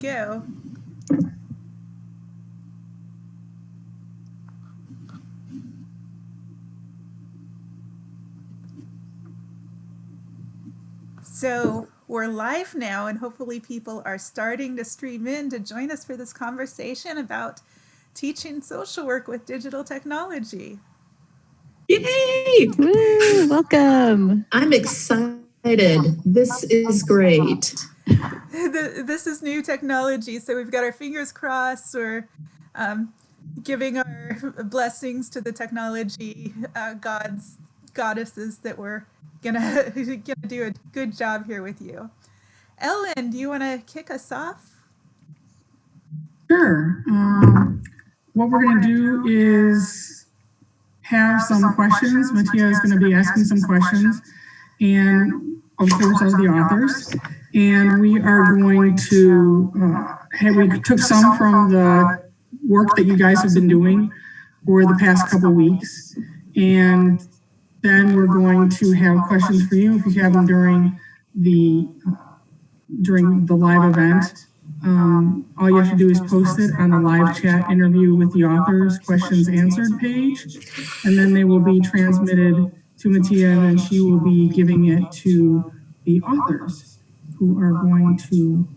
Go. So we're live now, and hopefully people are starting to stream in to join us for this conversation about teaching social work with digital technology. Yay! Woo, welcome. I'm excited. This is great. This is new technology, so we've got our fingers crossed. We're giving our blessings to the technology gods, goddesses that we're gonna do a good job here with you. Ellen, do you want to kick us off? Sure. What we're going to do is have some questions. Matthea is going to be asking some questions, and of course, of the authors. And we are going to we took some from the work that you guys have been doing for the past couple weeks, and then we're going to have questions for you if you have them during the live event. All you have to do is post it on the live chat interview with the authors questions answered page, and then they will be transmitted to Matthea, and then she will be giving it to the authors, who are going to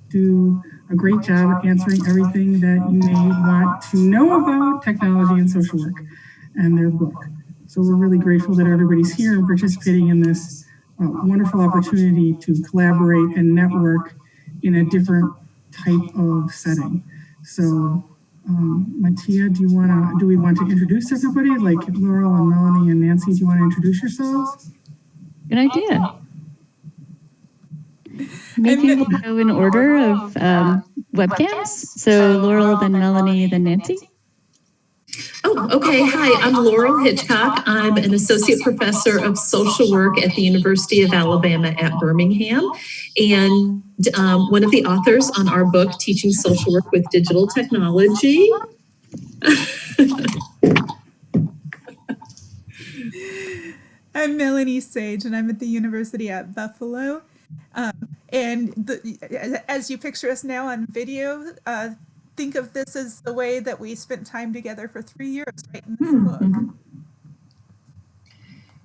do a great job answering everything that you may want to know about technology and social work and their book. So we're really grateful that everybody's here and participating in this wonderful opportunity to collaborate and network in a different type of setting. So Matthea, do we want to introduce everybody? Like Laurel and Melanie and Nancy, do you want to introduce yourselves? Good idea. Maybe we'll go in order of webcams. So Laurel, then Melanie, then Nancy. Oh, okay. Hi, I'm Laurel Hitchcock. I'm an associate professor of social work at the University of Alabama at Birmingham, and one of the authors on our book, Teaching Social Work with Digital Technology. I'm Melanie Sage, and I'm at the University at Buffalo. As you picture us now on video, think of this as the way that we spent time together for 3 years writing this book.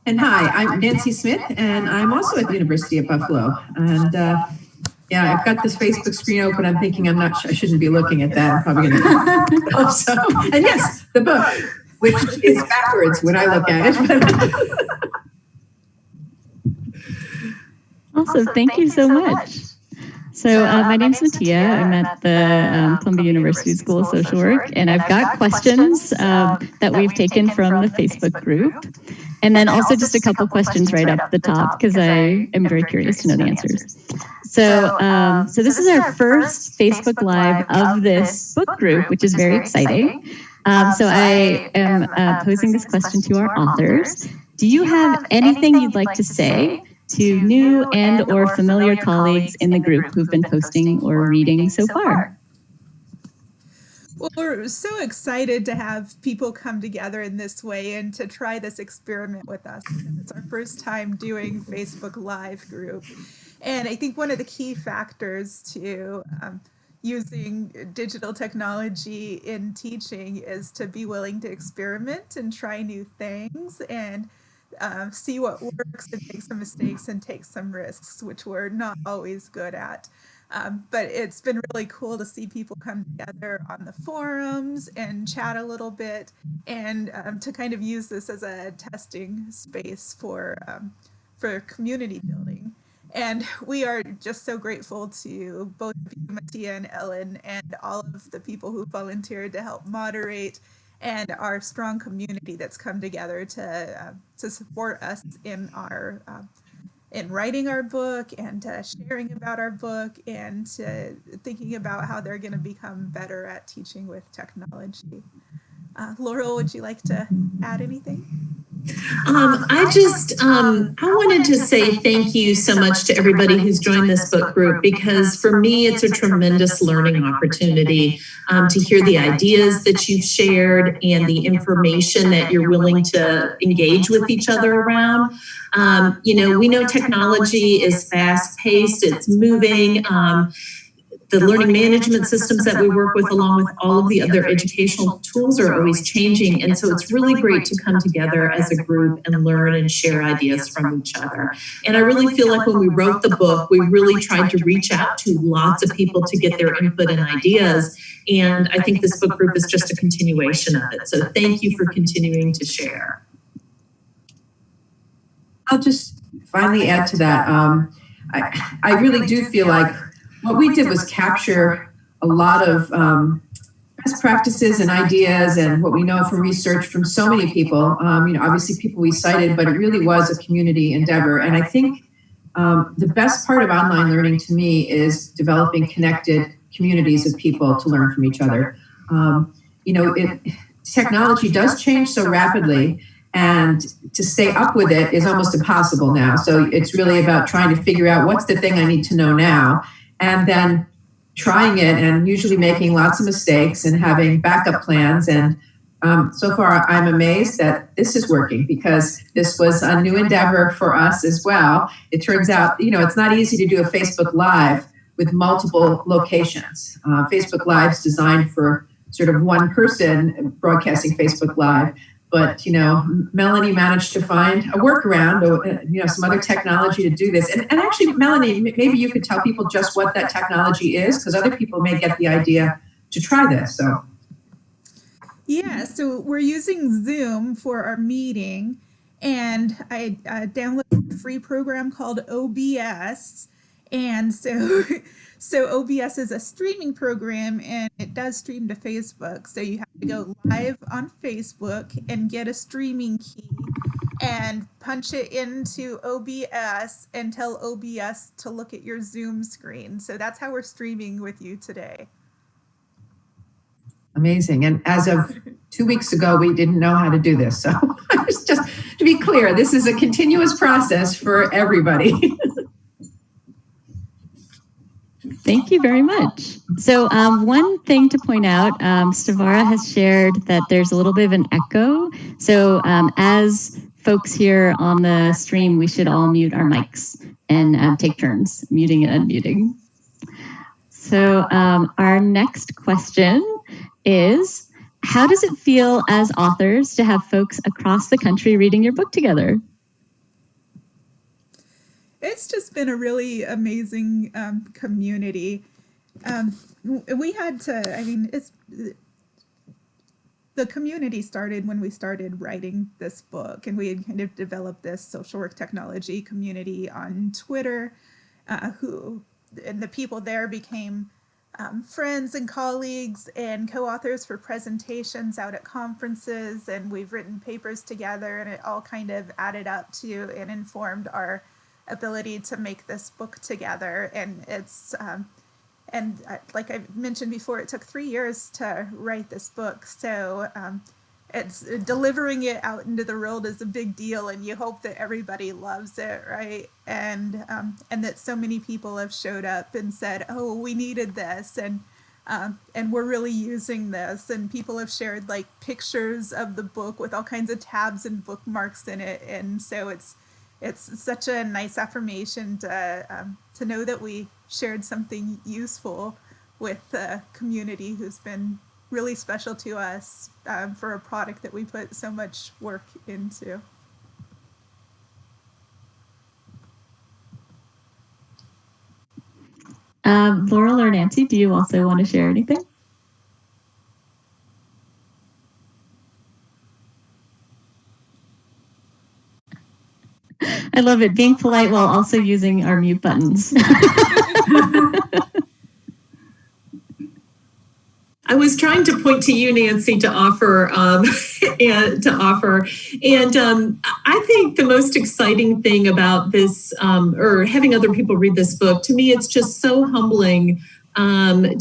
And hi, I'm Nancy Smyth, and I'm also at the University of Buffalo. And yeah, I've got this Facebook screen open. I'm thinking I shouldn't be looking at that. I'm probably going to hope so. And yes, the book, which is backwards when I look at it. Awesome, thank you so much. So my name's Matthea. I'm at the Columbia University School of Social Work, and I've got questions that we've taken from the Facebook group, and then also just a couple questions right up the top because I am very curious to know the answers. So this is our first Facebook Live of this book group, which is very exciting. So I am posing this question to our authors. Do you have anything you'd like to say to new and or familiar colleagues in the group who've been posting or reading so far? Well, we're so excited to have people come together in this way and to try this experiment with us, because it's our first time doing Facebook Live group. And I think one of the key factors to using digital technology in teaching is to be willing to experiment and try new things and see what works and make some mistakes and take some risks, which we're not always good at. But it's been really cool to see people come together on the forums and chat a little bit, and to kind of use this as a testing space for community building. And we are just so grateful to both Matthea and Ellen and all of the people who volunteered to help moderate, and our strong community that's come together to support us in our in writing our book and sharing about our book and thinking about how they're going to become better at teaching with technology. Laurel, would you like to add anything? I wanted to say thank you so much to everybody who's joined this book group, because for me, it's a tremendous learning opportunity to hear the ideas that you've shared and the information that you're willing to engage with each other around. We know technology is fast-paced, it's moving. the learning management systems that we work with, along with all of the other educational tools, are always changing. And so it's really great to come together as a group and learn and share ideas from each other. And I really feel like when we wrote the book, we really tried to reach out to lots of people to get their input and ideas. And I think this book group is just a continuation of it. So thank you for continuing to share. I'll just finally add to that. I really do feel like what we did was capture a lot of best practices and ideas and what we know from research from so many people. Obviously people we cited, but it really was a community endeavor. And I think the best part of online learning to me is developing connected communities of people to learn from each other. Technology does change so rapidly, and to stay up with it is almost impossible now. So it's really about trying to figure out what's the thing I need to know now, and then trying it and usually making lots of mistakes and having backup plans. And so far, I'm amazed that this is working, because this was a new endeavor for us as well. It turns out, it's not easy to do a Facebook Live with multiple locations. Facebook Live is designed for sort of one person broadcasting Facebook Live. But, Melanie managed to find a workaround, or, some other technology to do this. And actually, Melanie, maybe you could tell people just what that technology is, because other people may get the idea to try this. So, yeah, so we're using Zoom for our meeting, and I downloaded a free program called OBS. And so OBS is a streaming program, and it does stream to Facebook. So you have to go live on Facebook and get a streaming key and punch it into OBS and tell OBS to look at your Zoom screen. So that's how we're streaming with you today. Amazing. And as of 2 weeks ago, we didn't know how to do this. So just to be clear, this is a continuous process for everybody. Thank you very much. So one thing to point out, Stavara has shared that there's a little bit of an echo. So as folks here on the stream, we should all mute our mics and take turns muting and unmuting. So our next question is, how does it feel as authors to have folks across the country reading your book together? It's just been a really amazing community. We had to, the community started when we started writing this book, and we had kind of developed this social work technology community on Twitter, and the people there became friends and colleagues and co-authors for presentations out at conferences, and we've written papers together, and it all kind of added up to and informed our ability to make this book together. And it's like I mentioned before, it took 3 years to write this book, so it's delivering it out into the world is a big deal, and you hope that everybody loves it, right? And that so many people have showed up and said, oh, we needed this, and we're really using this, and people have shared like pictures of the book with all kinds of tabs and bookmarks in it, and so it's such a nice affirmation to know that we shared something useful with a community who's been really special to us for a product that we put so much work into. Laurel or Nancy, do you also want to share anything? I love it, being polite while also using our mute buttons. I was trying to point to you, Nancy, to offer, and I think the most exciting thing about this, or having other people read this book, to me, it's just so humbling to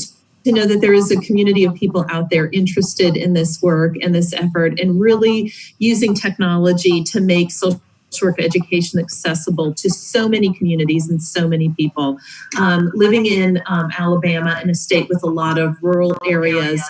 know that there is a community of people out there interested in this work and this effort, and really using technology to make social work education accessible to so many communities and so many people. Living in Alabama, in a state with a lot of rural areas,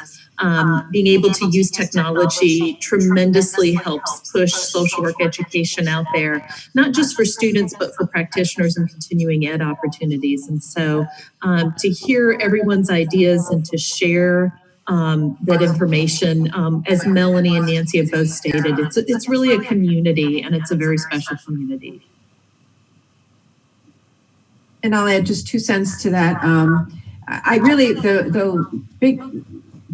being able to use technology tremendously helps push social work education out there, not just for students, but for practitioners and continuing ed opportunities. And so to hear everyone's ideas and to share that information, as Melanie and Nancy have both stated, it's really a community, and it's a very special community. And I'll add just 2 cents to that. I really, the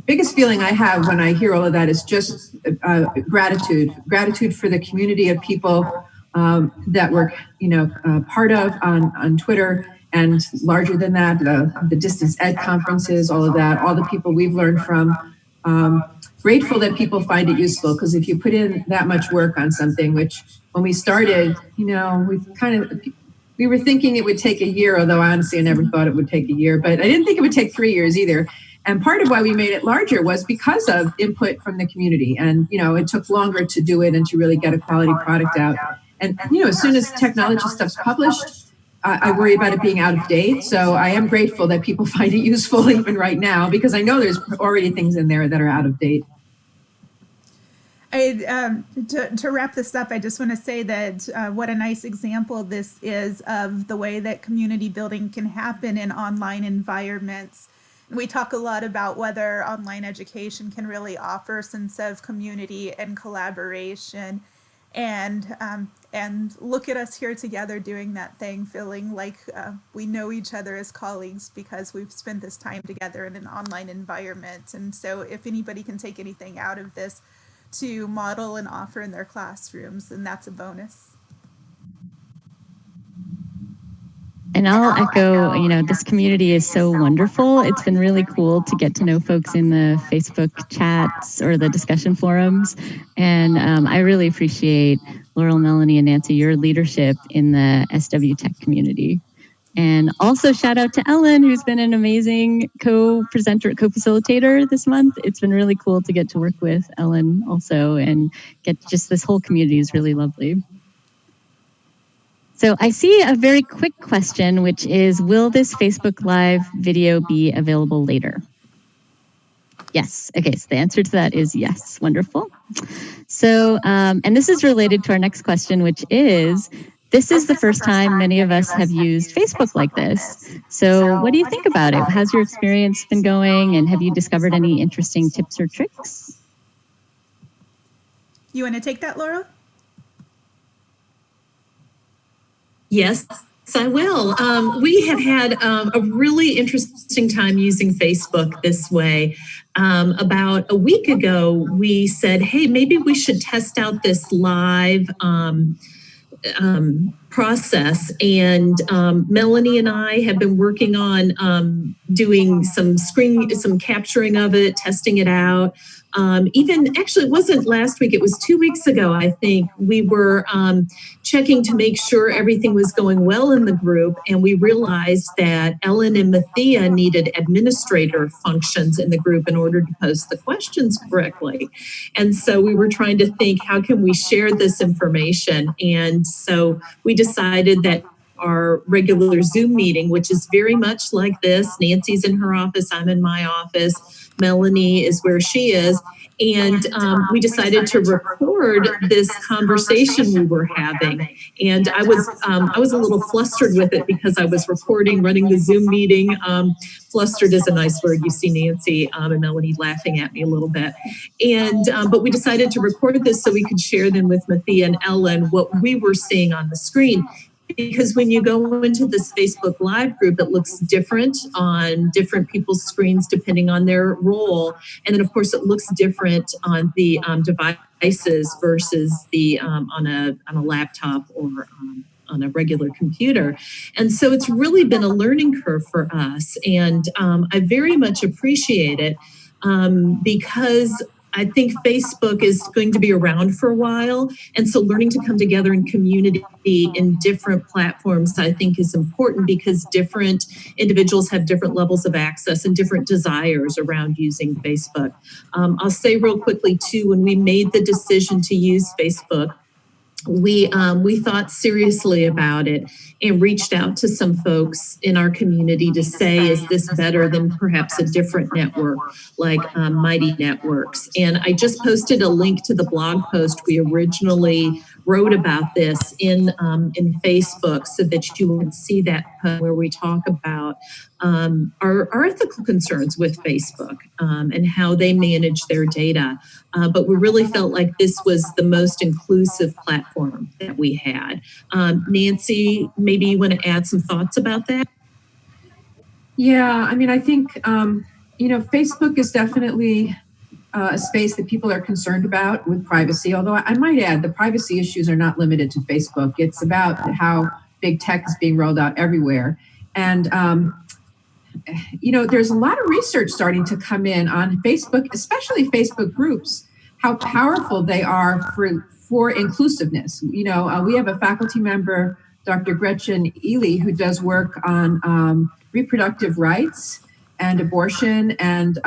biggest feeling I have when I hear all of that is just gratitude for the community of people that we're, part of on Twitter, and larger than that, the distance ed conferences, all of that, all the people we've learned from. Grateful that people find it useful, because if you put in that much work on something, which when we started, we were thinking it would take a year, although honestly I never thought it would take a year, but I didn't think it would take 3 years either. And part of why we made it larger was because of input from the community. And, it took longer to do it and to really get a quality product out. And, as soon as technology stuff's published, I worry about it being out of date. So I am grateful that people find it useful even right now, because I know there's already things in there that are out of date. To wrap this up, I just want to say that what a nice example this is of the way that community building can happen in online environments. We talk a lot about whether online education can really offer a sense of community and collaboration, and look at us here together doing that thing, feeling like we know each other as colleagues because we've spent this time together in an online environment. And so if anybody can take anything out of this to model and offer in their classrooms, then that's a bonus. And I'll echo, this community is so wonderful. It's been really cool to get to know folks in the Facebook chats or the discussion forums. And I really appreciate Laurel, Melanie, and Nancy, your leadership in the SW Tech community. And also shout out to Ellen, who's been an amazing co-presenter, co-facilitator this month. It's been really cool to get to work with Ellen also, and get just this whole community is really lovely. So I see a very quick question, which is, will this Facebook Live video be available later? Yes. Okay, so the answer to that is yes. Wonderful. So, and this is related to our next question, which is, this is the first time many of us have used Facebook like this. So what do you think about it? How's your experience been going? And have you discovered any interesting tips or tricks? You want to take that, Laurel? Yes, I will. We have had a really interesting time using Facebook this way. About a week ago, we said, hey, maybe we should test out this live process. And Melanie and I have been working on doing some capturing of it, testing it out. Actually, it wasn't last week, it was 2 weeks ago, I think. We were checking to make sure everything was going well in the group, and we realized that Ellen and Matthea needed administrator functions in the group in order to post the questions correctly. And so we were trying to think, how can we share this information? And so we decided that our regular Zoom meeting, which is very much like this, Nancy's in her office, I'm in my office, Melanie is where she is. And we decided to record this conversation we were having. And I was a little flustered with it because I was recording, running the Zoom meeting. Flustered is a nice word. You see Nancy and Melanie laughing at me a little bit. And but we decided to record this so we could share then with Matthea and Ellen what we were seeing on the screen. Because when you go into this Facebook Live group, it looks different on different people's screens depending on their role. And then, of course, it looks different on the devices versus the on a laptop or on a regular computer. And so it's really been a learning curve for us. And I very much appreciate it because I think Facebook is going to be around for a while. And so learning to come together in community in different platforms, I think, is important because different individuals have different levels of access and different desires around using Facebook. I'll say real quickly, too, when we made the decision to use Facebook, we thought seriously about it and reached out to some folks in our community to say, is this better than perhaps a different network like Mighty Networks? And I just posted a link to the blog post we originally wrote about this in Facebook so that you can see that where we talk about our ethical concerns with Facebook and how they manage their data. But we really felt like this was the most inclusive platform that we had. Nancy, maybe you want to add some thoughts about that? Yeah, I mean, I think, Facebook is definitely a space that people are concerned about with privacy, although I might add the privacy issues are not limited to Facebook. It's about how big tech is being rolled out everywhere. And, there's a lot of research starting to come in on Facebook, especially Facebook groups, how powerful they are for inclusiveness. We have a faculty member, Dr. Gretchen Ely, who does work on reproductive rights and abortion and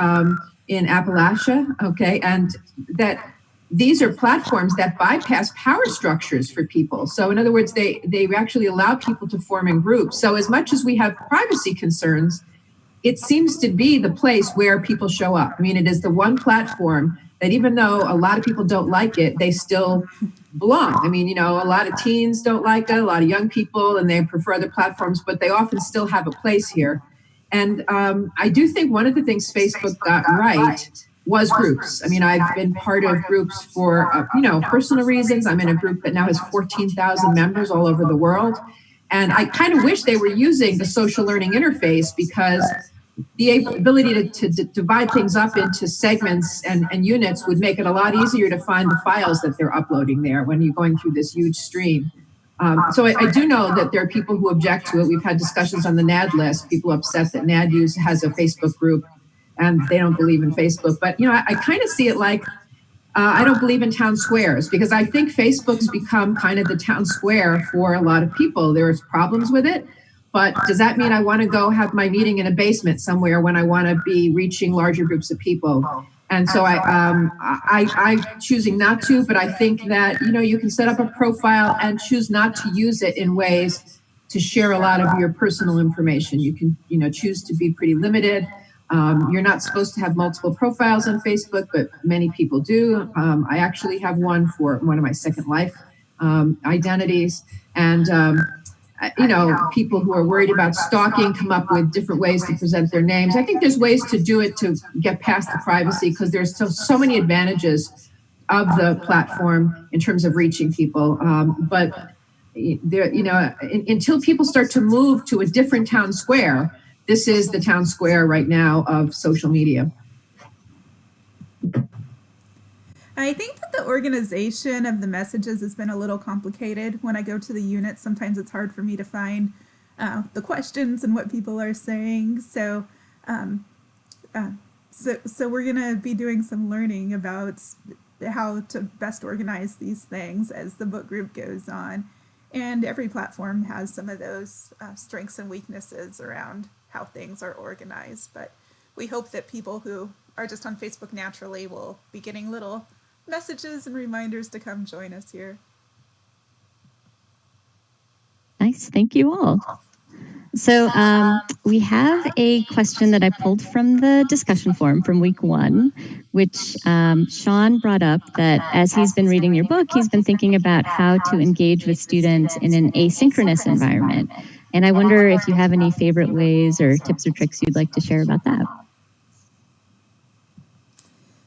in Appalachia, okay, and that these are platforms that bypass power structures for people. So in other words, they actually allow people to form in groups. So as much as we have privacy concerns, it seems to be the place where people show up. I mean, it is the one platform that even though a lot of people don't like it, they still belong. I mean, a lot of teens don't like it, a lot of young people, and they prefer other platforms, but they often still have a place here. And I do think one of the things Facebook got right was groups. I mean, I've been part of groups for, personal reasons. I'm in a group that now has 14,000 members all over the world. And I kind of wish they were using the social learning interface because the ability to divide things up into segments and units would make it a lot easier to find the files that they're uploading there when you're going through this huge stream. So I do know that there are people who object to it. We've had discussions on the NAD list, people upset that NAD has a Facebook group and they don't believe in Facebook. But, I kind of see it like, I don't believe in town squares because I think Facebook's become kind of the town square for a lot of people. There's problems with it. But does that mean I want to go have my meeting in a basement somewhere when I want to be reaching larger groups of people? And so I'm choosing not to, but I think that, you can set up a profile and choose not to use it in ways to share a lot of your personal information. You can, choose to be pretty limited. You're not supposed to have multiple profiles on Facebook, but many people do. I actually have one for one of my Second Life identities. And, people who are worried about stalking come up with different ways to present their names. I think there's ways to do it to get past the privacy because there's so many advantages of the platform in terms of reaching people. But there, until people start to move to a different town square, this is the town square right now of social media. I think that the organization of the messages has been a little complicated. When I go to the units, sometimes it's hard for me to find the questions and what people are saying. So we're going to be doing some learning about how to best organize these things as the book group goes on. And every platform has some of those strengths and weaknesses around how things are organized. But we hope that people who are just on Facebook naturally will be getting little messages and reminders to come join us here. Nice, thank you all. So we have a question that I pulled from the discussion forum from week 1, which Sean brought up that as he's been reading your book, he's been thinking about how to engage with students in an asynchronous environment. And I wonder if you have any favorite ways or tips or tricks you'd like to share about that.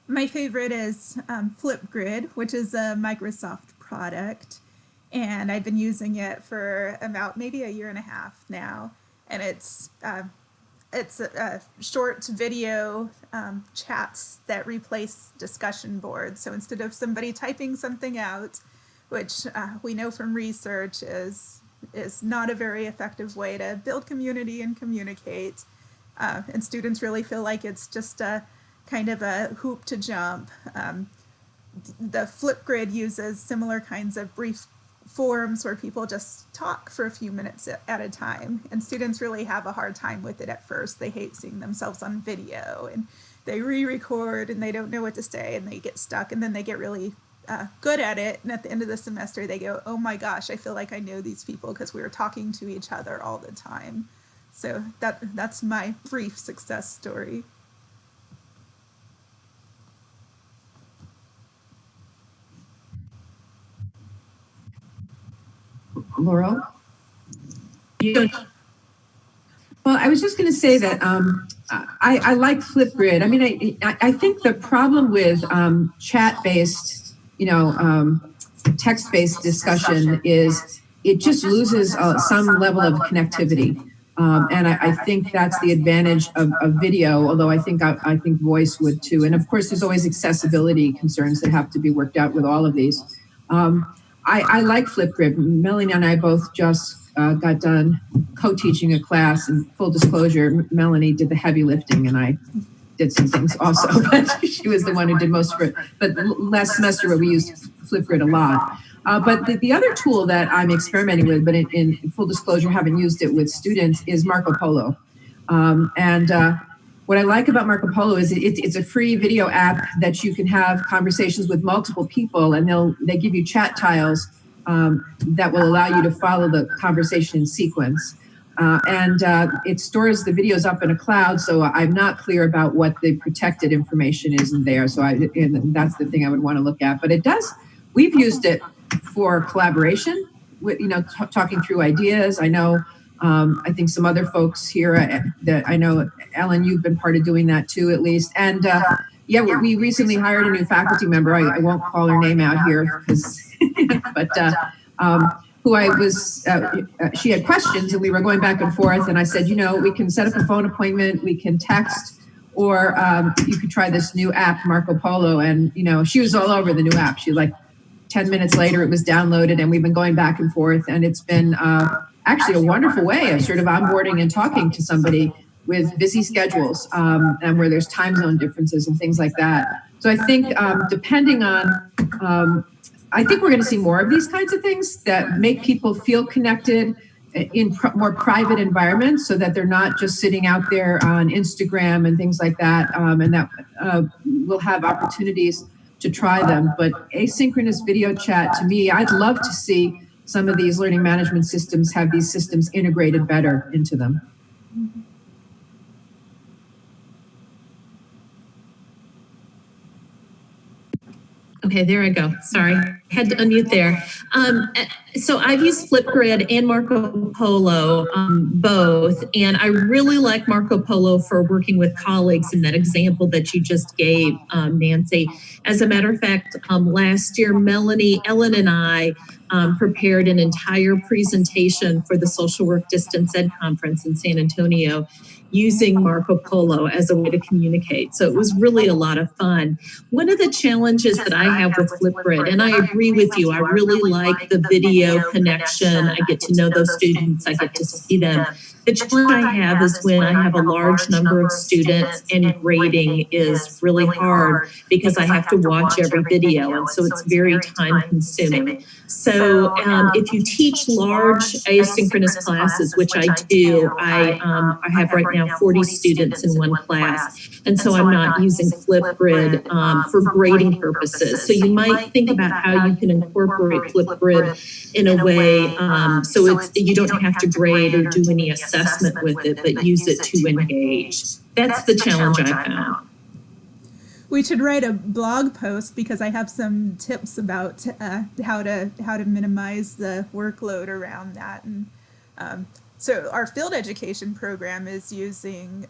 My favorite is Flipgrid, which is a Microsoft product. And I've been using it for about maybe a year and a half now. And it's short video chats that replace discussion boards. So instead of somebody typing something out, which we know from research is not a very effective way to build community and communicate, and students really feel like it's just a kind of a hoop to jump. The Flipgrid uses similar kinds of brief forums where people just talk for a few minutes at a time, and students really have a hard time with it at first. They hate seeing themselves on video, and they re-record and they don't know what to say and they get stuck, and then they get really good at it, and at the end of the semester they go, oh my gosh, I feel like I know these people because we were talking to each other all the time. So that's my brief success story. Laurel? Well, I was just going to say that I like Flipgrid. I mean, I think the problem with chat-based, text-based discussion is it just loses some level of connectivity. And I think that's the advantage of video, although I think voice would too. And of course, there's always accessibility concerns that have to be worked out with all of these. I like Flipgrid. Melanie and I both just got done co-teaching a class, and full disclosure, Melanie did the heavy lifting and I did some things also, but she was the one who did most of it. But last semester we used Flipgrid a lot. But the other tool that I'm experimenting with, but in full disclosure, haven't used it with students, is Marco Polo. What I like about Marco Polo is it's a free video app that you can have conversations with multiple people, and they give you chat tiles that will allow you to follow the conversation in sequence. It stores the videos up in a cloud, so I'm not clear about what the protected information is in there. So and that's the thing I would want to look at. But it does. We've used it for collaboration, with talking through ideas. I know. I think some other folks here that I know, Ellen, you've been part of doing that too, at least. And yeah, we recently hired a new faculty member. I won't call her name out here, but who I was, she had questions and we were going back and forth. And I said, we can set up a phone appointment, we can text, or you could try this new app, Marco Polo. And, she was all over the new app. She like 10 minutes later, it was downloaded and we've been going back and forth. And it's been actually a wonderful way of sort of onboarding and talking to somebody with busy schedules and where there's time zone differences and things like that. So I think depending on, I think we're going to see more of these kinds of things that make people feel connected in more private environments, so that they're not just sitting out there on Instagram and things like that, and that we'll have opportunities to try them. But asynchronous video chat, to me, I'd love to see some of these learning management systems have these systems integrated better into them. Okay, there I go. Sorry, had to unmute there. So I've used Flipgrid and Marco Polo, both, and I really like Marco Polo for working with colleagues in that example that you just gave, Nancy. As a matter of fact, last year, Melanie, Ellen, and I prepared an entire presentation for the Social Work Distance Ed Conference in San Antonio using Marco Polo as a way to communicate. So it was really a lot of fun. One of the challenges that I have with Flipgrid, and I agree with you, I really like the video connection. I get to know those students, I get to see them. The challenge I have is when I have a large number of students and grading is really hard because I have to watch every video, and so it's very time consuming. So if you teach large asynchronous classes, which I do, I have right now 40 students in one class, and so I'm not using Flipgrid for grading purposes. So you might think about how you can incorporate Flipgrid in a way so you don't have to grade or do any assessment with it, but use it to engage. That's the challenge I found. We should write a blog post because I have some tips about how to minimize the workload around that. And so our field education program is using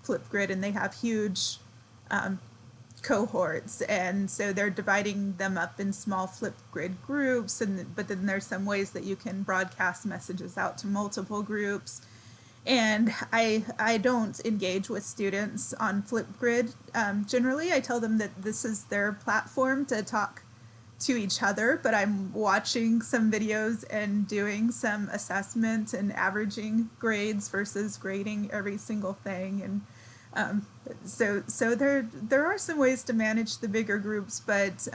Flipgrid, and they have huge cohorts, and so they're dividing them up in small Flipgrid groups. But then there's some ways that you can broadcast messages out to multiple groups. And I don't engage with students on Flipgrid. Generally, I tell them that this is their platform to talk to each other, but I'm watching some videos and doing some assessment and averaging grades versus grading every single thing. And so there are some ways to manage the bigger groups, but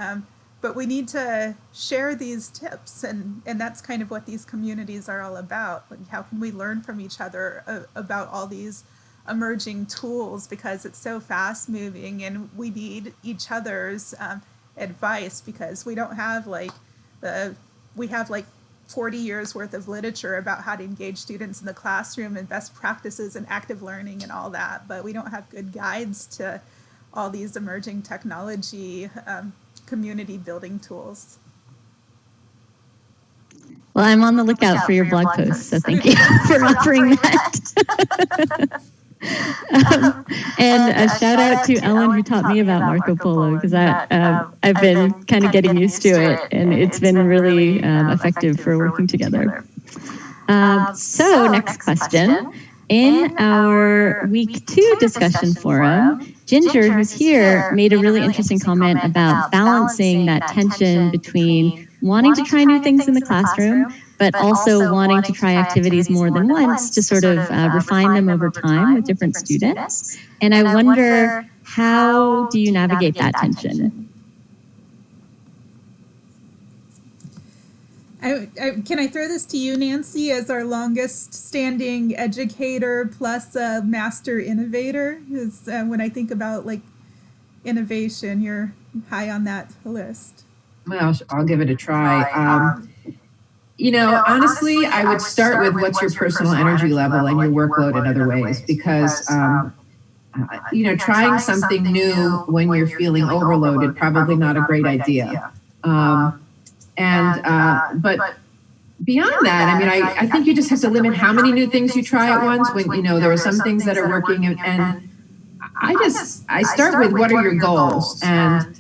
we need to share these tips, and that's kind of what these communities are all about. Like, how can we learn from each other about all these emerging tools, because it's so fast moving and we need each other's advice, because we don't have we have 40 years worth of literature about how to engage students in the classroom and best practices and active learning and all that, but we don't have good guides to all these emerging technology community building tools. Well, I'm on the lookout for your blog post, so thank you for offering that. And a shout out to Ellen, who taught me about Marco Polo, because I've been kind of getting used to it, and it's been really effective for working together. So next question. In our week 2 discussion forum, Ginger, who's here, made a really interesting comment about balancing that tension between wanting to try new things in the classroom, but also wanting to try activities more than once to sort of refine them over time with different students. And I wonder, how do you navigate that tension? Can I throw this to you, Nancy, as our longest standing educator plus a master innovator? Because when I think about innovation, you're high on that list. Well, I'll give it a try. Honestly, I would start with what's your personal energy level and your workload in other ways, because trying something new when you're feeling overloaded, probably not a great idea. But beyond that, I think you just have to limit how many new things you try at once. When there are some things that are working, and I start with what are your goals, and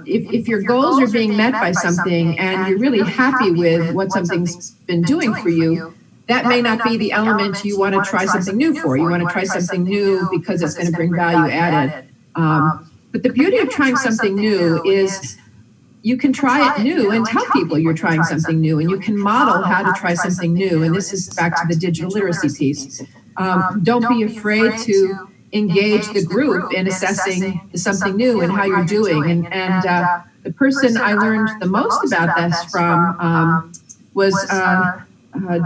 if your goals are being met by something and you're really happy with what something's been doing for you, that may not be the element you want to try something new for. You want to try something new because it's going to bring value added. But the beauty of trying something new is you can try it new and tell people you're trying something new, and you can model how to try something new. And this is back to the digital literacy piece. Don't be afraid to engage the group in assessing something new and how you're doing. And the person I learned the most about this from was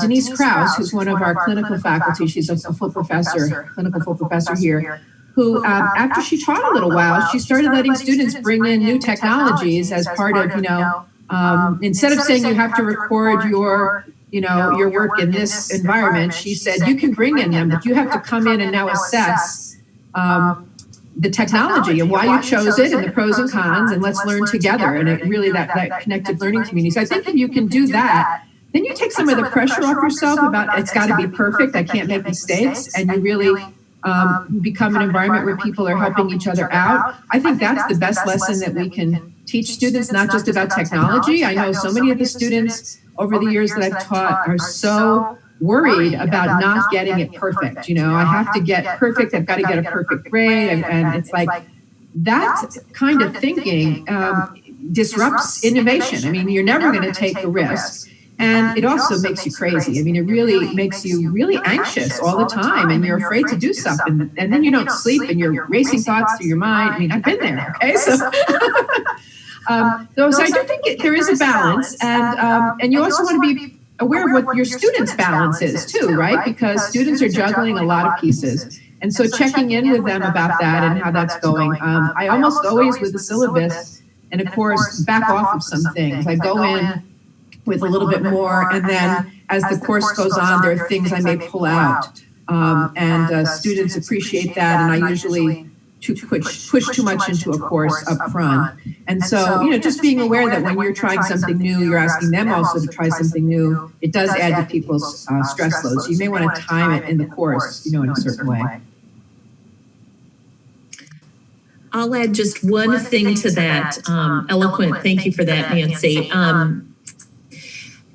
Denise Krause, who's one of our clinical faculty. She's a full professor, clinical full professor here, who after she taught a little while, she started letting students bring in new technologies as part of, instead of saying you have to record your work in this environment, she said you can bring in them, but you have to come in and now assess the technology and why you chose it and the pros and cons, and let's learn together. And it really that connected learning community. So I think if you can do that, then you take some of the pressure off yourself about it's got to be perfect, I can't make mistakes, and you really become an environment where people are helping each other out. I think that's the best lesson that we can teach students, not just about technology. I know so many of the students over the years that I've taught are so worried about not getting it perfect. I have to get perfect, I've got to get a perfect grade, and it's like that kind of thinking disrupts innovation. You're never going to take a risk. And it also makes you crazy. It really makes you really anxious all the time, and you're afraid to do something, and then you don't sleep, and you're racing thoughts through your mind. I've been there. Okay, so so I do think there is a balance, and you also want to be aware of what your students' balance is too, right? Because students are juggling a lot of pieces, and so checking in with them about that and how that's going. I almost always, with the syllabus and of course back off of some things. I go in with a little bit more, and then as the course goes on, there are things I may pull out, and students appreciate that, and I usually push too much into a course up front. And so, just being aware that when you're trying something new, you're asking them also to try something new, it does add to people's stress loads. So you may want to time it in the course, in a certain way. I'll add just one thing to that. Eloquent, thank you for that, Nancy.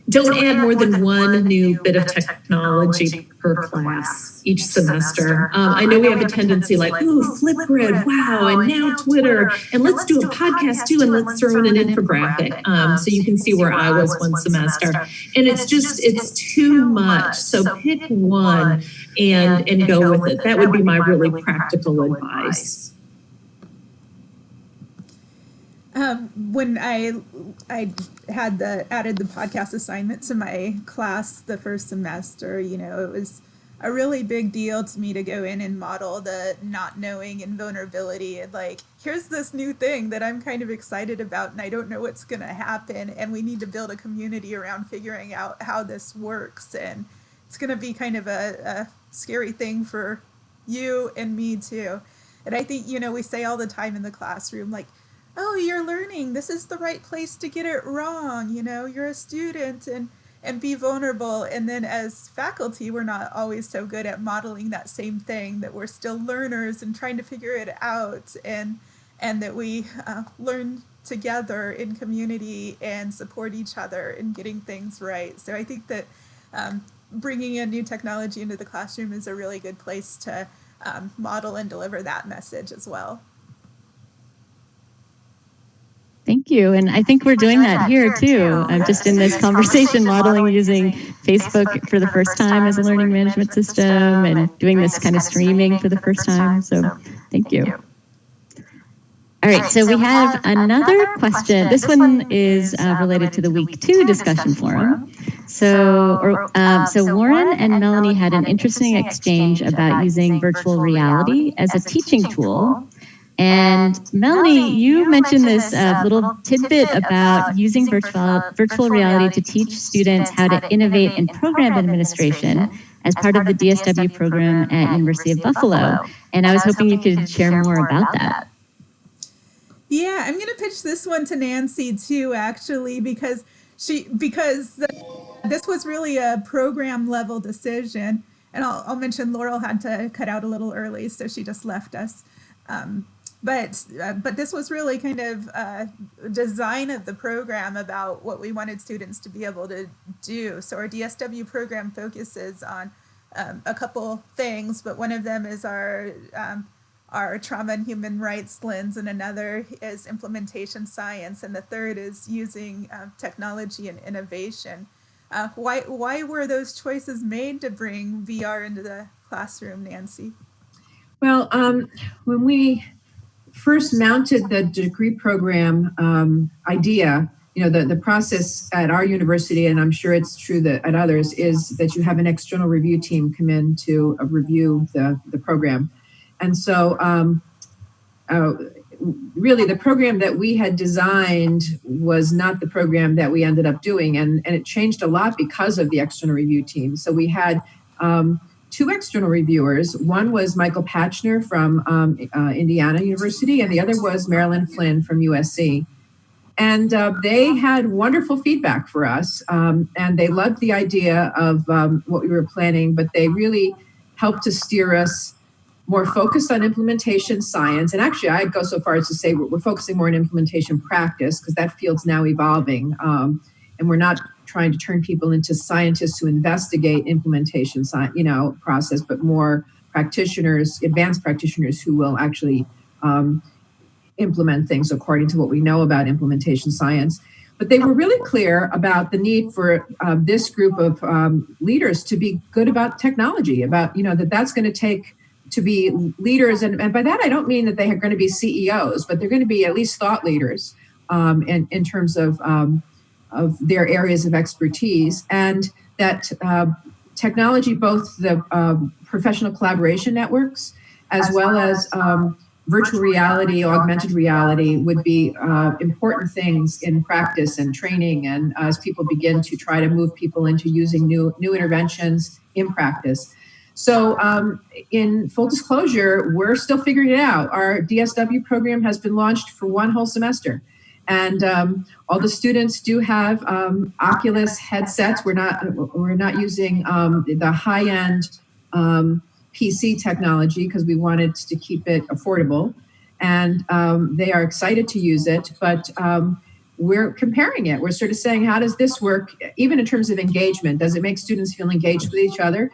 Don't add more than one new bit of technology per class each semester. I know we have a tendency like, ooh, Flipgrid, wow, and now Twitter, and let's do a podcast too, and let's throw in an infographic. So you can see where I was one semester. And it's too much. So pick one and go with it. That would be my really practical advice. When I had added the podcast assignment to my class the first semester, it was a really big deal to me to go in and model the not knowing and vulnerability, and like, here's this new thing that I'm kind of excited about and I don't know what's going to happen, and we need to build a community around figuring out how this works. And it's going to be kind of a scary thing for you and me too. And I think, we say all the time in the classroom, like, oh, you're learning, this is the right place to get it wrong, you're a student, and be vulnerable. And then as faculty, we're not always so good at modeling that same thing, that we're still learners and trying to figure it out, and that we learn together in community and support each other in getting things right. So I think that bringing in new technology into the classroom is a really good place to model and deliver that message as well. Thank you. And I think we're doing that here too. I'm just in this conversation modeling using Facebook for the first time as a learning management system, and doing this kind of streaming for the first time. So thank you. All right, so we have another question. This one is related to the week 2 discussion forum. So Lauren and Melanie had an interesting exchange about using virtual reality as a teaching tool. And Melanie, you mentioned this little tidbit about using virtual reality to teach students how to innovate in program administration as part of the DSW program at University of Buffalo. And I was hoping you could share more about that. Yeah, I'm going to pitch this one to Nancy too, actually, because this was really a program level decision. And I'll mention Laurel had to cut out a little early, so she just left us. But this was really kind of design of the program about what we wanted students to be able to do. So our DSW program focuses on a couple things, but one of them is our trauma and human rights lens, and another is implementation science, and the third is using technology and innovation. Why were those choices made to bring VR into the classroom, Nancy? Well, when we first mounted the degree program idea, the process at our university, and I'm sure it's true that at others, is that you have an external review team come in to review the program. And so really the program that we had designed was not the program that we ended up doing. And it changed a lot because of the external review team. So we had 2 external reviewers. One was Michael Patchner from Indiana University, and the other was Marilyn Flynn from USC. And they had wonderful feedback for us, and they loved the idea of what we were planning, but they really helped to steer us more focused on implementation science. And actually, I'd go so far as to say we're focusing more on implementation practice, because that field's now evolving, and we're not trying to turn people into scientists who investigate implementation process, but more practitioners, advanced practitioners who will actually implement things according to what we know about implementation science. But they were really clear about the need for this group of leaders to be good about technology, about, that's going to take to be leaders. And by that, I don't mean that they are going to be CEOs, but they're going to be at least thought leaders in terms of their areas of expertise. And that technology, both the professional collaboration networks, as well as virtual reality, augmented reality, would be important things in practice and training, and as people begin to try to move people into using new interventions in practice. So in full disclosure, we're still figuring it out. Our DSW program has been launched for 1 whole semester. And all the students do have Oculus headsets. We're not using the high-end PC technology, because we wanted to keep it affordable. And they are excited to use it, but we're comparing it. We're sort of saying, how does this work, even in terms of engagement? Does it make students feel engaged with each other?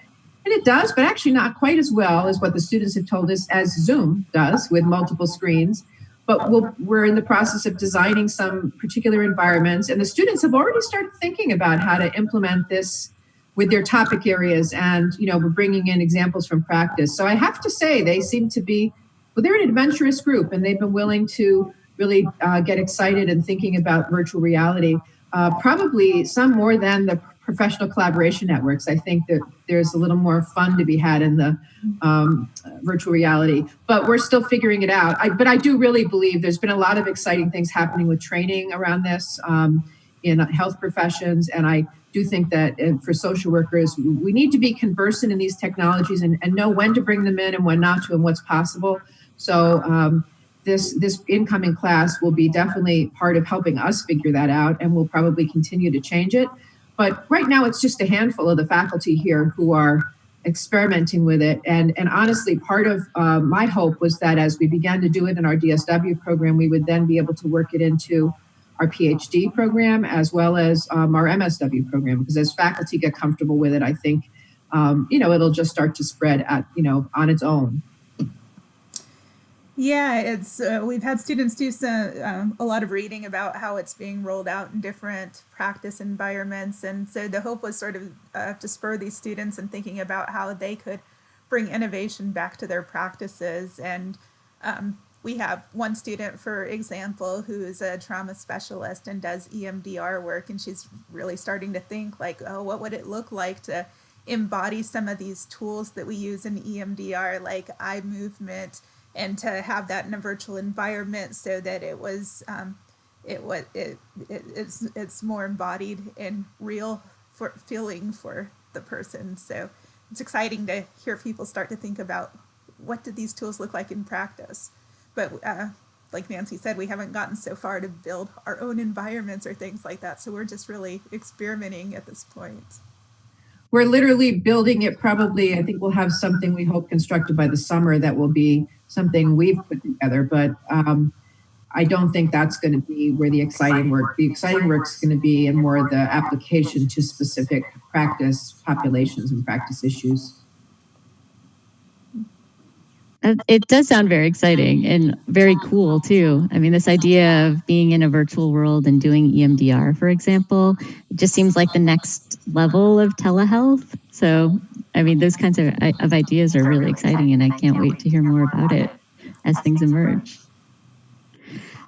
And it does, but actually not quite as well as what the students have told us as Zoom does with multiple screens. But we're in the process of designing some particular environments, and the students have already started thinking about how to implement this with their topic areas, and we're bringing in examples from practice. So I have to say, they seem to be, they're an adventurous group, and they've been willing to really get excited and thinking about virtual reality, probably some more than the professional collaboration networks. I think that there's a little more fun to be had in the virtual reality, but we're still figuring it out. But I do really believe there's been a lot of exciting things happening with training around this in health professions. And I do think that for social workers, we need to be conversant in these technologies and know when to bring them in and when not to and what's possible. So this incoming class will be definitely part of helping us figure that out, and we'll probably continue to change it. But right now, it's just a handful of the faculty here who are experimenting with it. And honestly, part of my hope was that as we began to do it in our DSW program, we would then be able to work it into our PhD program as well as our MSW program, because as faculty get comfortable with it, I think, it'll just start to spread on its own. Yeah, it's we've had students do a lot of reading about how it's being rolled out in different practice environments, and so the hope was sort of to spur these students in thinking about how they could bring innovation back to their practices. And we have one student, for example, who is a trauma specialist and does EMDR work, and she's really starting to think like, oh, what would it look like to embody some of these tools that we use in EMDR, like eye movement, and to have that in a virtual environment so that it's more embodied and real for feeling for the person. So it's exciting to hear people start to think about what do these tools look like in practice. But like Nancy said, we haven't gotten so far to build our own environments or things like that. So we're just really experimenting at this point. We're literally building it. Probably, I think we'll have something we hope constructed by the summer that will be something we've put together, but I don't think that's going to be where the exciting work. The exciting work is going to be in more the application to specific practice populations and practice issues. It does sound very exciting and very cool too. I mean, this idea of being in a virtual world and doing EMDR, for example, it just seems like the next level of telehealth. So, I mean, those kinds of ideas are really exciting, and I can't wait to hear more about it as things emerge.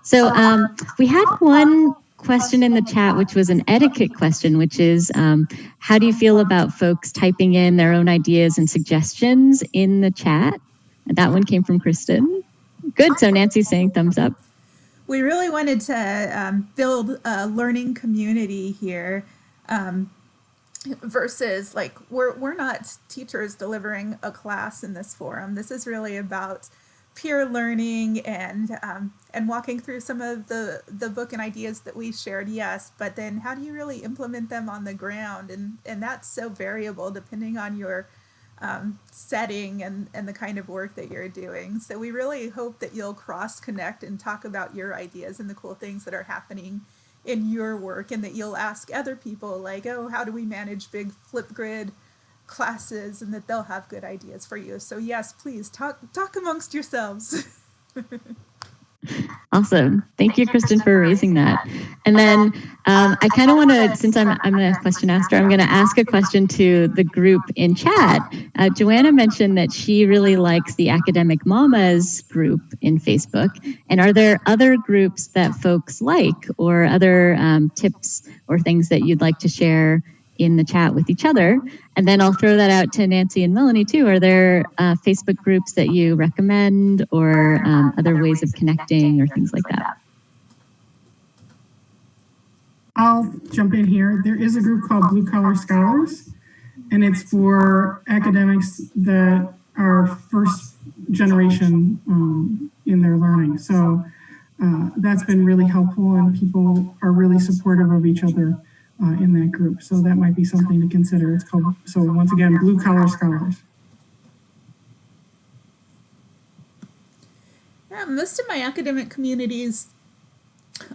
So we had one question in the chat, which was an etiquette question, which is, how do you feel about folks typing in their own ideas and suggestions in the chat? That one came from Kristen. Good, so Nancy's saying thumbs up. We really wanted to build a learning community here, versus like we're not teachers delivering a class in this forum. This is really about peer learning and walking through some of the book and ideas that we shared, yes, but then how do you really implement them on the ground? And that's so variable depending on your setting and the kind of work that you're doing. So we really hope that you'll cross-connect and talk about your ideas and the cool things that are happening in your work, and that you'll ask other people like, oh, how do we manage big Flipgrid classes, and that they'll have good ideas for you. So yes, please talk amongst yourselves. Awesome. Thank you, Kristen, for raising that. And then I kind of want to, since I'm a question asker, I'm going to ask a question to the group in chat. Joanna mentioned that she really likes the Academic Mamas group in Facebook. And are there other groups that folks like, or other tips or things that you'd like to share in the chat with each other? And then I'll throw that out to Nancy and Melanie too. Are there Facebook groups that you recommend, or other ways of connecting or things like that? I'll jump in here. There is a group called Blue Collar Scholars, and it's for academics that are first generation in their learning. So that's been really helpful, and people are really supportive of each other in that group. So that might be something to consider. It's called, so once again, Blue Collar Scholars. Yeah, most of my academic communities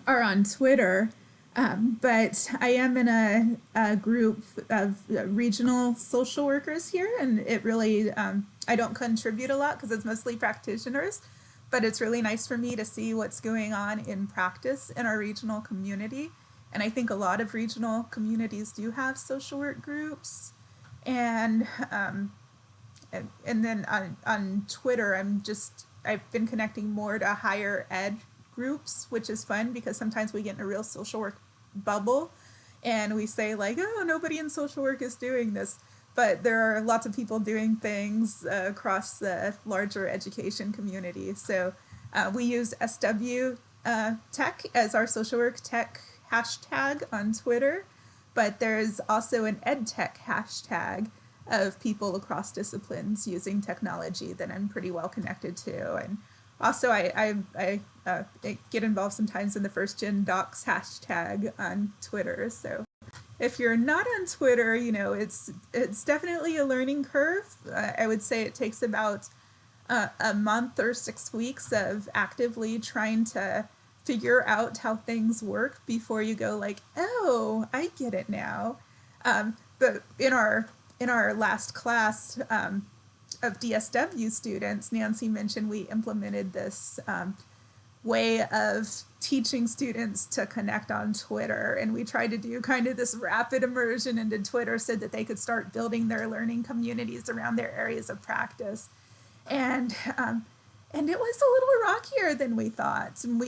are on Twitter, but I am in a group of regional social workers here, and it really, I don't contribute a lot because it's mostly practitioners, but it's really nice for me to see what's going on in practice in our regional community. And I think a lot of regional communities do have social work groups. And then on Twitter, I've been connecting more to higher ed groups, which is fun because sometimes we get in a real social work bubble and we say like, oh, nobody in social work is doing this. But there are lots of people doing things across the larger education community. So we use SW Tech as our social work tech hashtag on Twitter, but there's also an EdTech hashtag of people across disciplines using technology that I'm pretty well connected to. And also I get involved sometimes in the First Gen Docs hashtag on Twitter. So if you're not on Twitter, you know, it's definitely a learning curve. I would say it takes about a month or 6 weeks of actively trying to figure out how things work before you go like, oh, I get it now. But in our last class of DSW students, Nancy mentioned we implemented this way of teaching students to connect on Twitter, and we tried to do kind of this rapid immersion into Twitter so that they could start building their learning communities around their areas of practice. And it was a little rockier than we thought. And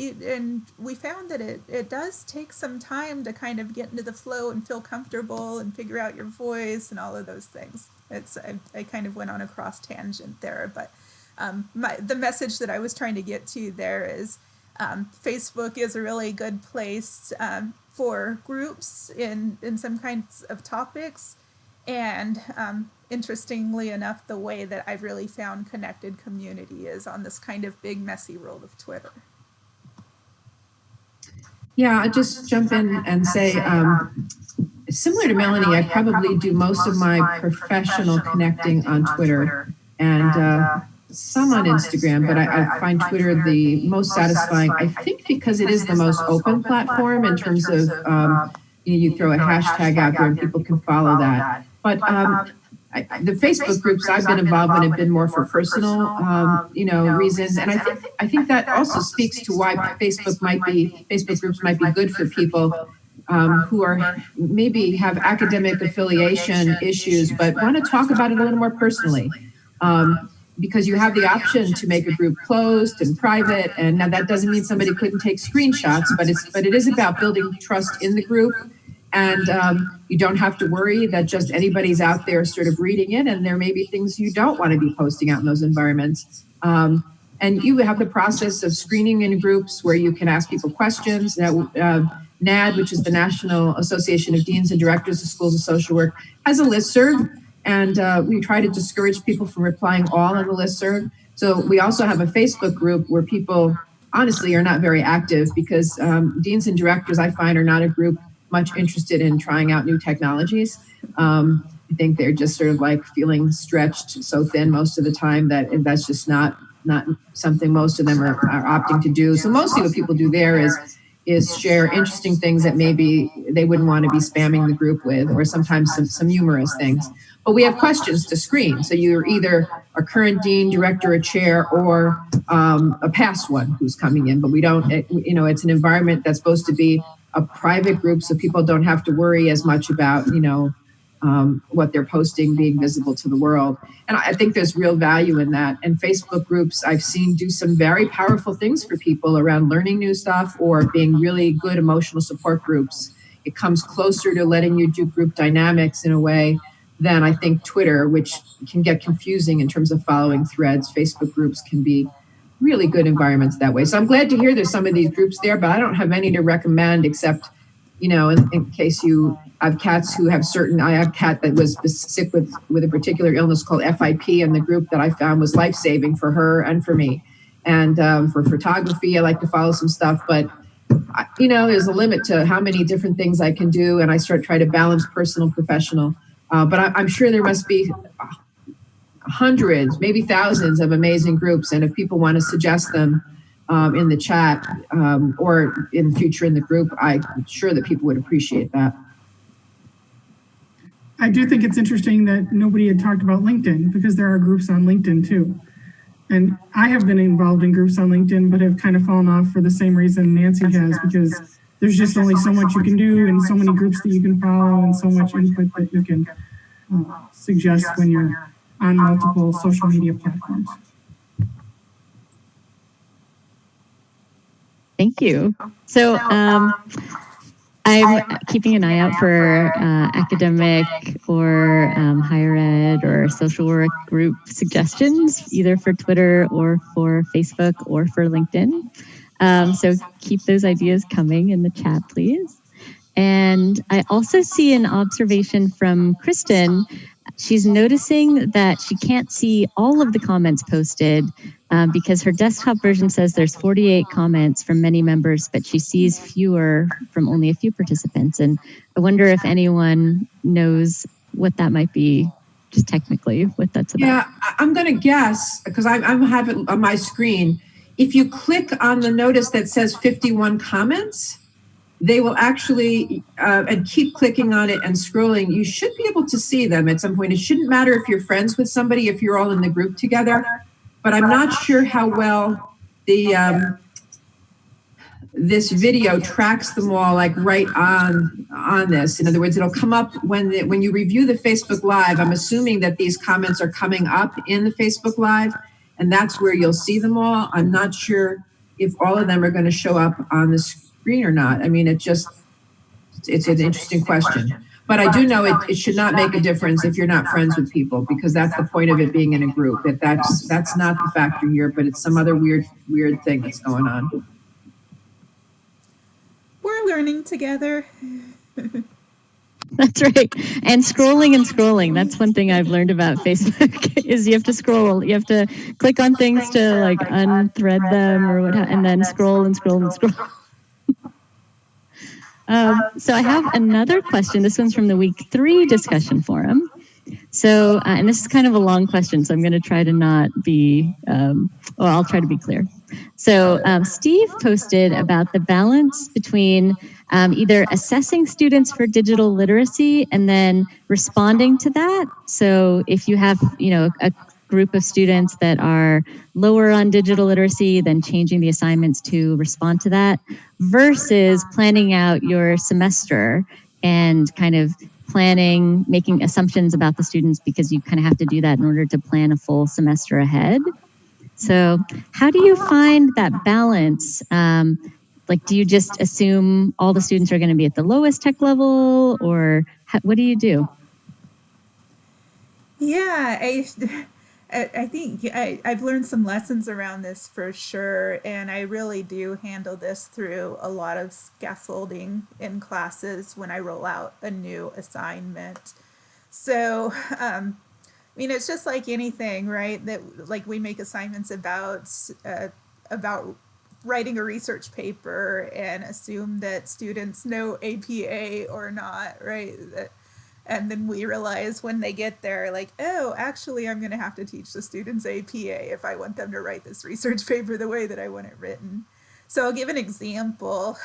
we found that it does take some time to kind of get into the flow and feel comfortable and figure out your voice and all of those things. I kind of went on a cross tangent there, but the message that I was trying to get to there is Facebook is a really good place for groups in some kinds of topics. And interestingly enough, the way that I've really found connected community is on this kind of big, messy world of Twitter. Yeah, I'll just jump in and say, similar to Melanie, I probably do most of my professional connecting on Twitter and some on Instagram, but I find Twitter the most satisfying, I think because it is the most open platform in terms of, you throw a hashtag out there and people can follow that. But the Facebook groups I've been involved in have been more for personal, reasons, and I think that also speaks to why Facebook groups might be good for people who are maybe have academic affiliation issues, but want to talk about it a little more personally. Because you have the option to make a group closed and private, and now that doesn't mean somebody couldn't take screenshots, but it is about building trust in the group. And you don't have to worry that just anybody's out there sort of reading it, and there may be things you don't want to be posting out in those environments. And you have the process of screening in groups where you can ask people questions. NAD, which is the National Association of Deans and Directors of Schools of Social Work, has a listserv, and we try to discourage people from replying all on the listserv. So we also have a Facebook group where people honestly are not very active because deans and directors, I find, are not a group much interested in trying out new technologies. I think they're just sort of like feeling stretched so thin most of the time that that's just not something most of them are opting to do. So mostly what people do there is share interesting things that maybe they wouldn't want to be spamming the group with, or sometimes some humorous things. But we have questions to screen. So you're either a current dean, director, or chair, or a past one who's coming in. But we don't, it's an environment that's supposed to be a private group, so people don't have to worry as much about, what they're posting being visible to the world. And I think there's real value in that. And Facebook groups I've seen do some very powerful things for people around learning new stuff or being really good emotional support groups. It comes closer to letting you do group dynamics in a way than I think Twitter, which can get confusing in terms of following threads. Facebook groups can be really good environments that way. So I'm glad to hear there's some of these groups there, but I don't have any to recommend except, in case you have cats who have I have a cat that was sick with a particular illness called FIP, and the group that I found was life-saving for her and for me. And for photography, I like to follow some stuff, but there's a limit to how many different things I can do, and I try to balance personal, professional. But I'm sure there must be hundreds, maybe thousands of amazing groups. And if people want to suggest them in the chat or in the future in the group, I'm sure that people would appreciate that. I do think it's interesting that nobody had talked about LinkedIn, because there are groups on LinkedIn too. And I have been involved in groups on LinkedIn, but have kind of fallen off for the same reason Nancy has, because there's just only so much you can do and so many groups that you can follow and so much input that you can suggest when you're on multiple social media platforms. Thank you. So I'm keeping an eye out for academic or higher ed or social work group suggestions, either for Twitter or for Facebook or for LinkedIn. So keep those ideas coming in the chat, please. And I also see an observation from Kristen. She's noticing that she can't see all of the comments posted because her desktop version says there's 48 comments from many members, but she sees fewer from only a few participants. And I wonder if anyone knows what that might be, just technically, what that's about. Yeah, I'm going to guess, because I have it on my screen. If you click on the notice that says 51 comments, they will actually, and keep clicking on it and scrolling, you should be able to see them at some point. It shouldn't matter if you're friends with somebody, if you're all in the group together, but I'm not sure how well the this video tracks them all like right on this. In other words, it'll come up when you review the Facebook Live. I'm assuming that these comments are coming up in the Facebook Live, and that's where you'll see them all. I'm not sure if all of them are going to show up on the screen or not. I mean, it's an interesting question. But I do know it should not make a difference if you're not friends with people, because that's the point of it being in a group. That's not the factor here, but it's some other weird thing that's going on. We're learning together. That's right. And scrolling. That's one thing I've learned about Facebook is you have to scroll. You have to click on things to like unthread them or what, and then scroll and scroll and scroll. So I have another question. This one's from the week 3 discussion forum. So, and this is kind of a long question, so I'm going to try to not be, I'll try to be clear. So Steve posted about the balance between either assessing students for digital literacy and then responding to that. So if you have, a group of students that are lower on digital literacy, then changing the assignments to respond to that, versus planning out your semester and kind of making assumptions about the students, because you kind of have to do that in order to plan a full semester ahead. So how do you find that balance? Do you just assume all the students are going to be at the lowest tech level, or what do you do? Yeah, I think I've learned some lessons around this for sure, and I really do handle this through a lot of scaffolding in classes when I roll out a new assignment. So, it's just like anything, right? That like we make assignments about writing a research paper and assume that students know APA or not, right? And then we realize when they get there, like, oh, actually, I'm going to have to teach the students APA if I want them to write this research paper the way that I want it written. So I'll give an example.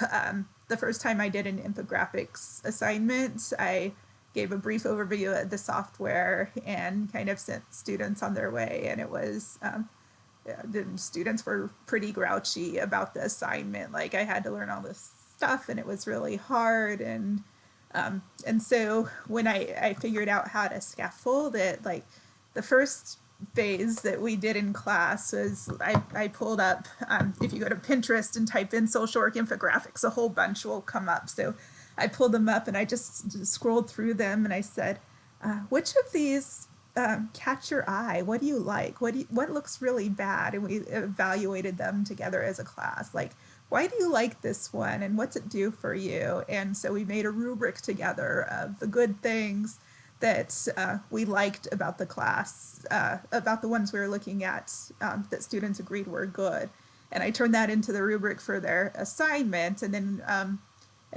The first time I did an infographics assignment, I gave a brief overview of the software and kind of sent students on their way. And it was, the students were pretty grouchy about the assignment. Like, I had to learn all this stuff and it was really hard. And so when I figured out how to scaffold it, like the first phase that we did in class was I pulled up, if you go to Pinterest and type in social work infographics, a whole bunch will come up. So I pulled them up and I just scrolled through them and I said, which of these catch your eye? What do you like? What looks really bad? And we evaluated them together as a class. Like, why do you like this one and what's it do for you? And so we made a rubric together of the good things that we liked about the class, about the ones we were looking at that students agreed were good. And I turned that into the rubric for their assignment, and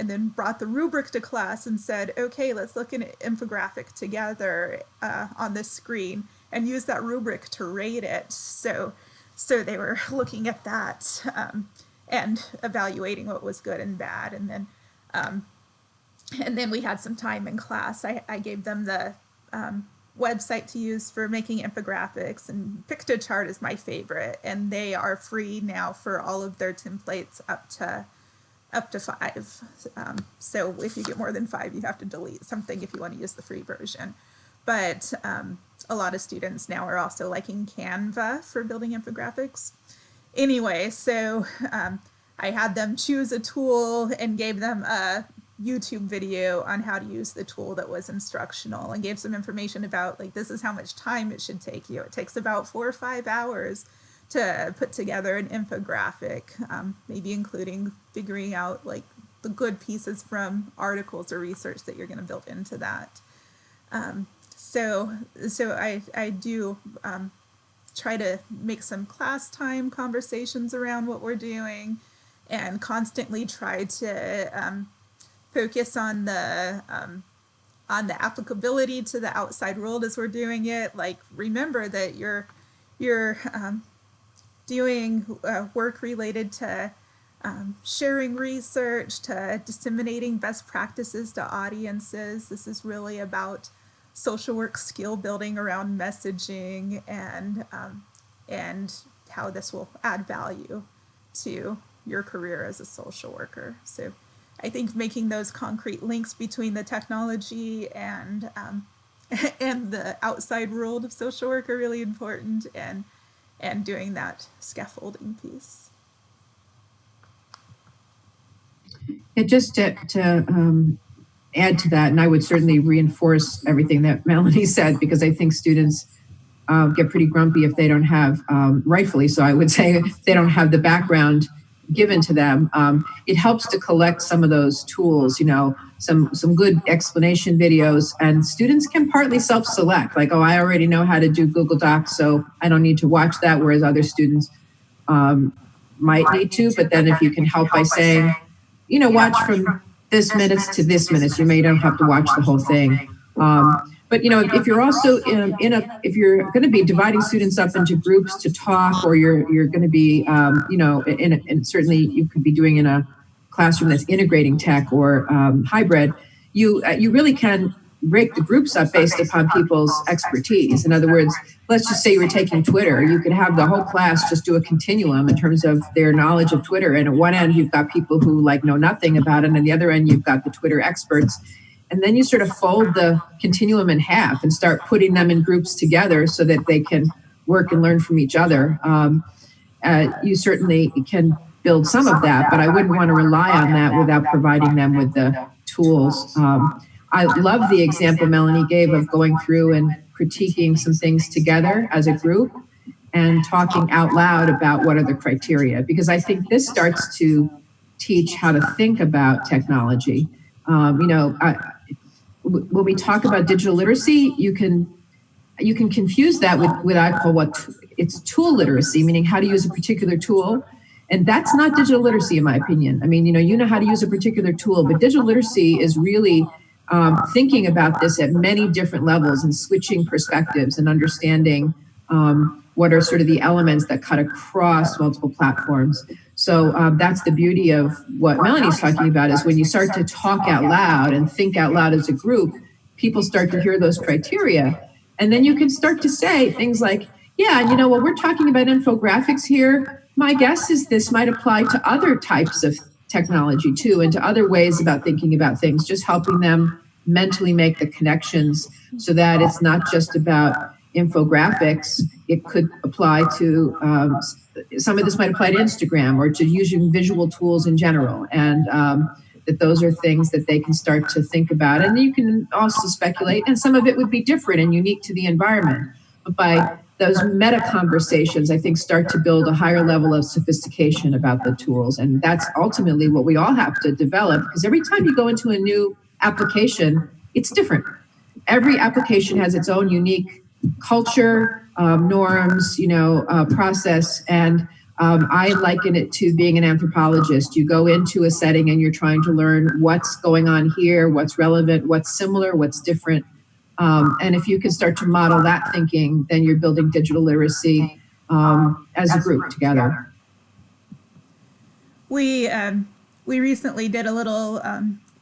then brought the rubric to class and said, okay, let's look at an infographic together on this screen and use that rubric to rate it. So they were looking at that and evaluating what was good and bad. And then we had some time in class. I gave them the website to use for making infographics, and Pictochart is my favorite, and they are free now for all of their templates up to 5. So if you get more than 5, you have to delete something if you want to use the free version. But a lot of students now are also liking Canva for building infographics. Anyway, so I had them choose a tool and gave them a YouTube video on how to use the tool that was instructional, and gave some information about, like, this is how much time it should take you. It takes about 4 or 5 hours to put together an infographic, maybe including figuring out like the good pieces from articles or research that you're going to build into that. So I do try to make some class time conversations around what we're doing, and constantly try to focus on the applicability to the outside world as we're doing it. Like, remember that you're doing work related to sharing research, to disseminating best practices to audiences. This is really about social work skill building around messaging, and how this will add value to your career as a social worker. So I think making those concrete links between the technology and the outside world of social work are really important, and doing that scaffolding piece. Yeah, just to add to that, and I would certainly reinforce everything that Melanie said, because I think students get pretty grumpy if they don't have, rightfully so, I would say, if they don't have the background given to them. It helps to collect some of those tools, some good explanation videos, and students can partly self-select, like, oh, I already know how to do Google Docs, so I don't need to watch that, whereas other students might need to. But then if you can help by saying, watch from this minutes to this minutes, you may don't have to watch the whole thing. But if you're also if you're going to be dividing students up into groups to talk, or you're going to be and certainly you could be doing in a classroom that's integrating tech or hybrid, you really can break the groups up based upon people's expertise. In other words, let's just say you were taking Twitter. You could have the whole class just do a continuum in terms of their knowledge of Twitter. And at one end, you've got people who know nothing about it. And at the other end, you've got the Twitter experts. And then you sort of fold the continuum in half and start putting them in groups together so that they can work and learn from each other. You certainly can build some of that, but I wouldn't want to rely on that without providing them with the tools. I love the example Melanie gave of going through and critiquing some things together as a group and talking out loud about what are the criteria, because I think this starts to teach how to think about technology. When we talk about digital literacy, you can confuse that with I call it's tool literacy, meaning how to use a particular tool. And that's not digital literacy, in my opinion. I mean, you know how to use a particular tool, but digital literacy is really thinking about this at many different levels and switching perspectives and understanding what are sort of the elements that cut across multiple platforms. So that's the beauty of what Melanie's talking about, is when you start to talk out loud and think out loud as a group, people start to hear those criteria. And then you can start to say things like, yeah, we're talking about infographics here. My guess is this might apply to other types of technology too, and to other ways about thinking about things, just helping them mentally make the connections so that it's not just about infographics. It could apply to, some of this might apply to Instagram or to using visual tools in general. And that those are things that they can start to think about. And you can also speculate, and some of it would be different and unique to the environment. But by those meta conversations, I think, start to build a higher level of sophistication about the tools. And that's ultimately what we all have to develop, because every time you go into a new application, it's different. Every application has its own unique culture, norms, process. And I liken it to being an anthropologist. You go into a setting and you're trying to learn what's going on here, what's relevant, what's similar, what's different. And if you can start to model that thinking, then you're building digital literacy as a group together. We recently did a little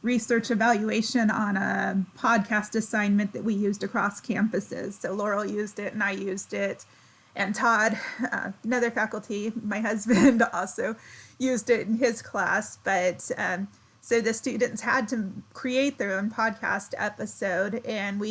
research evaluation on a podcast assignment that we used across campuses. So Laurel used it and I used it, and Todd, another faculty, my husband, also used it in his class. But so the students had to create their own podcast episode, and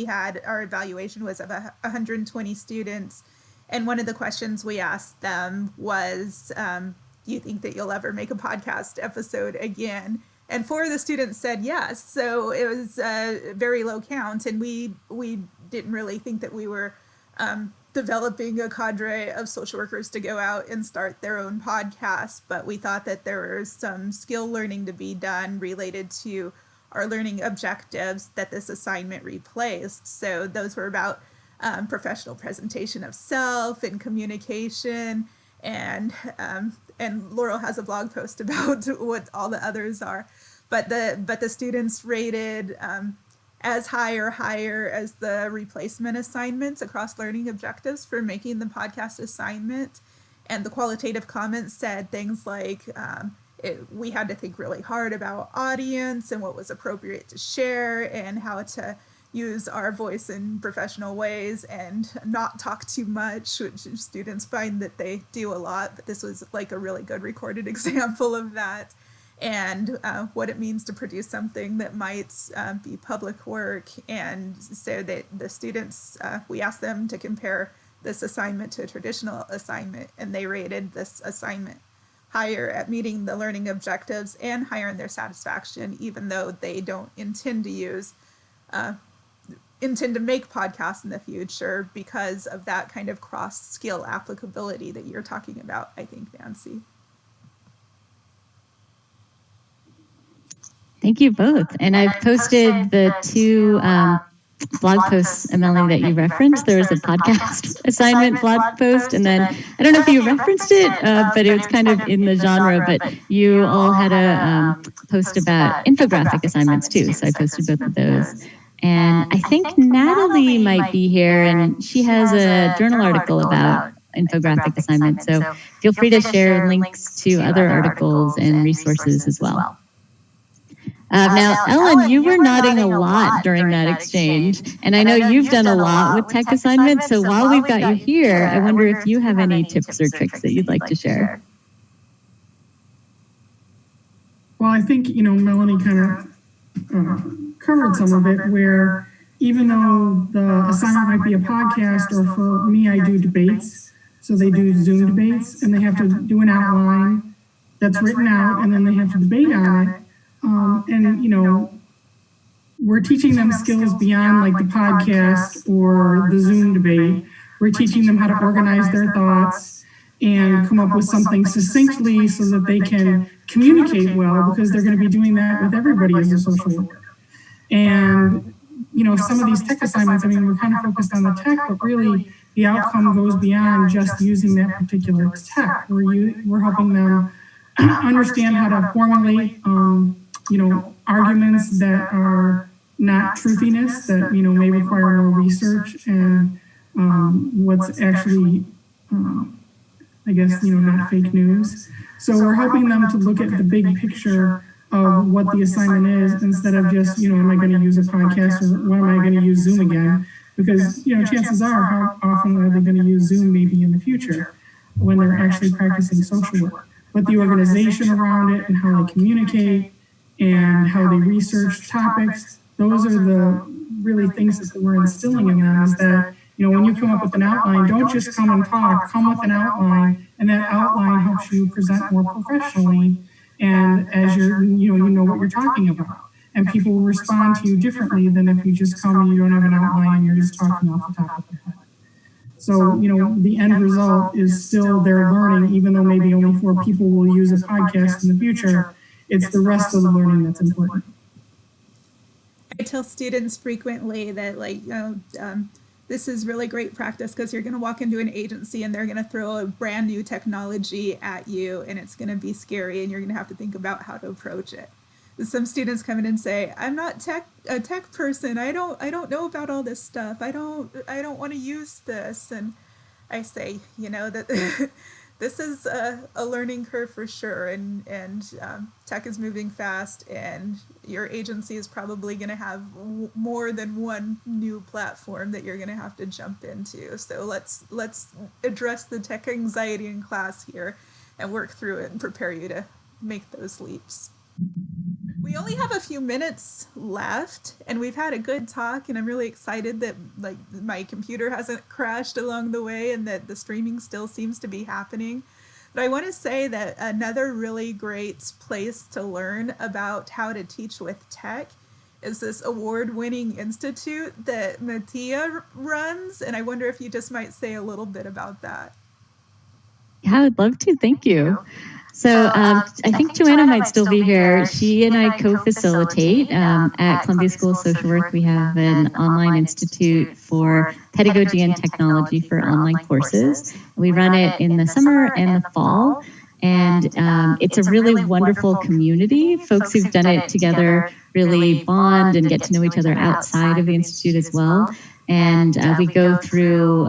our evaluation was of 120 students. And one of the questions we asked them was, do you think that you'll ever make a podcast episode again? And 4 of the students said yes. So it was a very low count. And we didn't really think that we were developing a cadre of social workers to go out and start their own podcast. But we thought that there was some skill learning to be done related to our learning objectives that this assignment replaced. So those were about professional presentation of self and communication, and Laurel has a blog post about what all the others are. But the students rated as high or higher as the replacement assignments across learning objectives for making the podcast assignment. And the qualitative comments said things like, we had to think really hard about audience and what was appropriate to share and how to use our voice in professional ways and not talk too much, which students find that they do a lot, but this was like a really good recorded example of that. And what it means to produce something that might be public work. And so that the students, we asked them to compare this assignment to a traditional assignment, and they rated this assignment higher at meeting the learning objectives and higher in their satisfaction, even though they don't intend to make podcasts in the future because of that kind of cross-skill applicability that you're talking about, I think, Nancy. Thank you both. And I've posted the 2 blog posts, Melanie, that you referenced. There was a podcast assignment blog post, and then I don't know if you referenced it, but it was kind of in the genre, but you all had a post about infographic assignments too, so I posted both of those. And I think Natalie might be here, and she has a journal article about infographic assignments, so feel free to share links to other articles and resources as well. Now, Ellen, you were nodding a lot during that exchange, and I know you've done a lot with tech assignments, so while we've got you here, I wonder if you have any tips or tricks that you'd like to share. Well, I think, Melanie kind of covered some of it, where even though the assignment might be a podcast, or for me, I do debates, so they do Zoom debates, and they have to do an outline that's written out, and then they have to debate on it. We're teaching them skills beyond like the podcast or the Zoom debate. We're teaching them how to organize their thoughts and come up with something succinctly so that they can communicate well, because they're going to be doing that with everybody as a social worker. And, some of these tech assignments, we're kind of focused on the tech, but really the outcome goes beyond just using that particular tech. We're helping them understand how to formulate arguments that are not truthiness, that, may require more research, and what's actually, not fake news. So we're helping them to look at the big picture of what the assignment is, instead of just, am I going to use a podcast, or when am I going to use Zoom again? Because, chances are, how often are they going to use Zoom maybe in the future when they're actually practicing social work? But the organization around it and how they communicate and how they research topics, those are the really things that we're instilling in them, is that, when you come up with an outline, don't just come and talk, come with an outline, and that outline helps you present more professionally, and as you know what you're talking about. And people will respond to you differently than if you just come and you don't have an outline and you're just talking off the top of your head. So, the end result is still their learning, even though maybe only 4 people will use a podcast in the future. It's the rest of the learning that's important. I tell students frequently that, this is really great practice, because you're going to walk into an agency and they're going to throw a brand new technology at you, and it's going to be scary, and you're going to have to think about how to approach it. Some students come in and say, "I'm not a tech person. I don't know about all this stuff. I don't want to use this." And I say, that this is a learning curve for sure, and tech is moving fast, and your agency is probably going to have more than one new platform that you're going to have to jump into. So let's address the tech anxiety in class here and work through it and prepare you to make those leaps. We only have a few minutes left, and we've had a good talk, and I'm really excited that my computer hasn't crashed along the way, and that the streaming still seems to be happening. But I want to say that another really great place to learn about how to teach with tech is this award-winning institute that Matthea runs, and I wonder if you just might say a little bit about that. Yeah, I would love to. Thank you. So I think Joanna might still be here. She and I co-facilitate at Columbia School of Social Work. We have an online institute for pedagogy and technology for online courses. We run it in the summer and the fall. And it's a really wonderful community. Folks who've done it together really bond and get to know each other outside of the institute as well. And we go through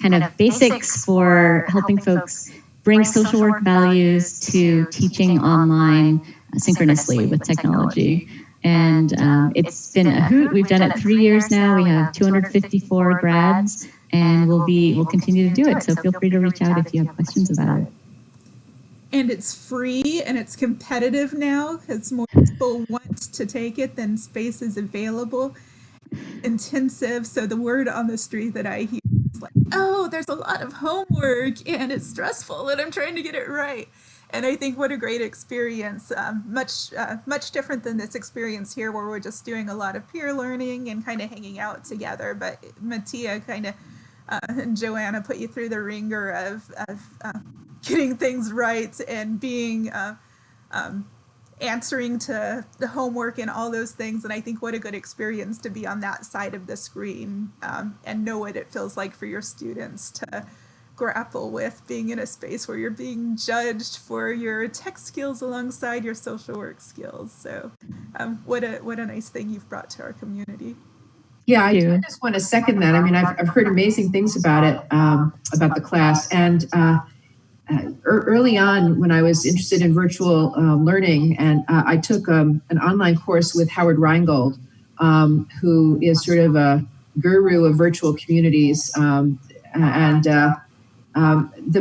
kind of basics for helping folks bring social work values to teaching online synchronously with technology. And it's been a hoot. We've done it 3 years now. We have 254 grads, and we'll continue to do it. So feel free to reach out if you have questions about it. And it's free and it's competitive now because more people want to take it than space is available. Intensive. So the word on the street that I hear is like, oh, there's a lot of homework and it's stressful and I'm trying to get it right. And I think what a great experience, much different than this experience here where we're just doing a lot of peer learning and kind of hanging out together. But Matthea kind of and Joanna put you through the ringer of getting things right and being answering to the homework and all those things. And I think what a good experience to be on that side of the screen and know what it feels like for your students to grapple with being in a space where you're being judged for your tech skills alongside your social work skills. So what a nice thing you've brought to our community. Yeah, I just want to second that. I mean, I've heard amazing things about it, about the class. And early on, when I was interested in virtual learning, and I took an online course with Howard Reingold, who is sort of a guru of virtual communities. The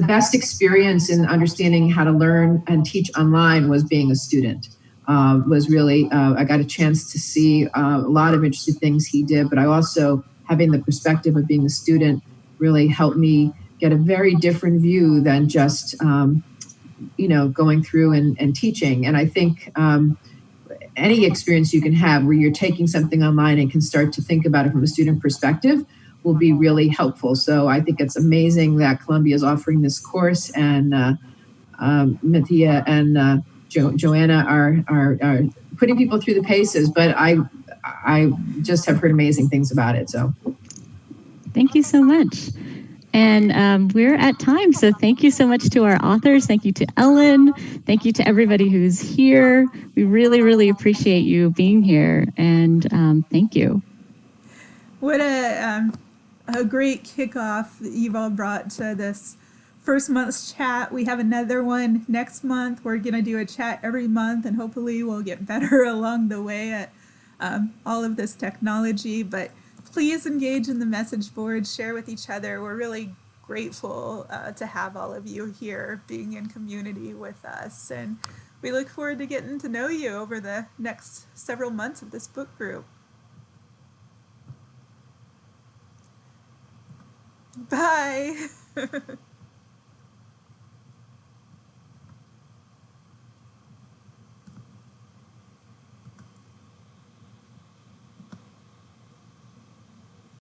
best experience in understanding how to learn and teach online was being a student. Was really, I got a chance to see a lot of interesting things he did, but I also, having the perspective of being a student, really helped me get a very different view than just, going through and teaching. And I think any experience you can have where you're taking something online and can start to think about it from a student perspective will be really helpful. So I think it's amazing that Columbia is offering this course, and Matthea and Joanna are putting people through the paces, but I just have heard amazing things about it. So thank you so much. And we're at time, so thank you so much to our authors. Thank you to Ellen. Thank you to everybody who's here. We really, really appreciate you being here, and thank you. What a great kickoff that you've all brought to this first month's chat. We have another one next month. We're going to do a chat every month, and hopefully we'll get better along the way at all of this technology. But please engage in the message board, share with each other. We're really grateful to have all of you here being in community with us. And we look forward to getting to know you over the next several months of this book group. Bye.